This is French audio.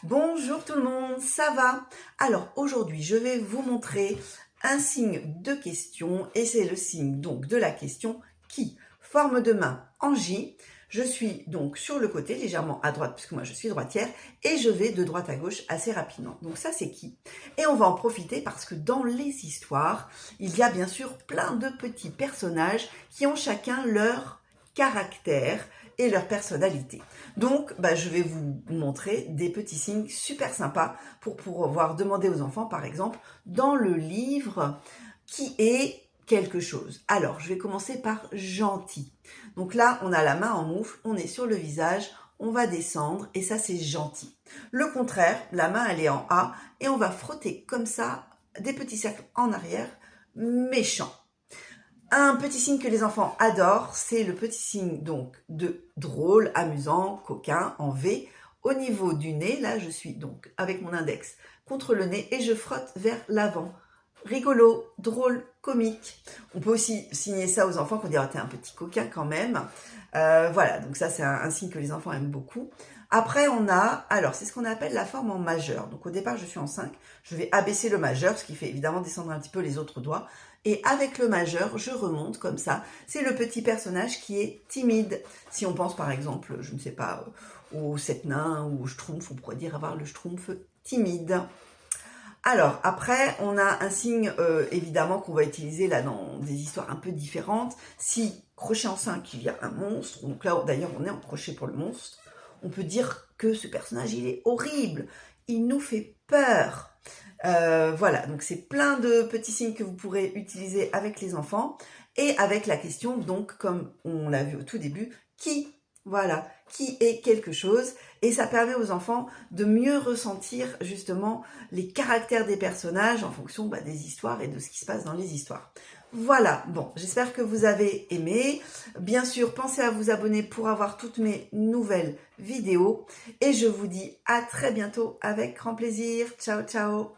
Bonjour tout le monde, ça va? Alors aujourd'hui, je vais vous montrer un signe de question et c'est le signe donc de la question qui, forme de main en J. Je suis donc sur le côté, légèrement à droite, puisque moi je suis droitière, et je vais de droite à gauche assez rapidement. Donc ça c'est qui? Et on va en profiter parce que dans les histoires, il y a bien sûr plein de petits personnages qui ont chacun leur caractère et leur personnalité. Donc, je vais vous montrer des petits signes super sympas pour pouvoir demander aux enfants, par exemple, dans le livre, qui est quelque chose. Alors, je vais commencer par gentil. Donc là, on a la main en moufle, on est sur le visage, on va descendre et ça, c'est gentil. Le contraire, la main, elle est en A et on va frotter comme ça des petits cercles en arrière, méchant. Un petit signe que les enfants adorent, c'est le petit signe donc de drôle, amusant, coquin en V. Au niveau du nez, là je suis donc avec mon index contre le nez et je frotte vers l'avant. Rigolo, drôle, comique. On peut aussi signer ça aux enfants qu'on dirait t'es un petit coquin quand même. Voilà, donc ça c'est un signe que les enfants aiment beaucoup. Après on a, alors c'est ce qu'on appelle la forme en majeur. Donc au départ je suis en 5, je vais abaisser le majeur, ce qui fait évidemment descendre un petit peu les autres doigts. Et avec le majeur, je remonte comme ça. C'est le petit personnage qui est timide. Si on pense par exemple, je ne sais pas, au sept nains ou au schtroumpf, on pourrait dire avoir le schtroumpf timide. Alors, après, on a un signe, évidemment, qu'on va utiliser là dans des histoires un peu différentes. Si, crochet en 5, il y a un monstre, donc là, d'ailleurs, on est en crochet pour le monstre, on peut dire que ce personnage, il est horrible, il nous fait peur. Voilà, donc c'est plein de petits signes que vous pourrez utiliser avec les enfants et avec la question, donc, comme on l'a vu au tout début, qui? Voilà, qui est quelque chose, et ça permet aux enfants de mieux ressentir justement les caractères des personnages en fonction des histoires et de ce qui se passe dans les histoires. Voilà, bon, j'espère que vous avez aimé. Bien sûr, pensez à vous abonner pour avoir toutes mes nouvelles vidéos, et je vous dis à très bientôt avec grand plaisir. Ciao, ciao!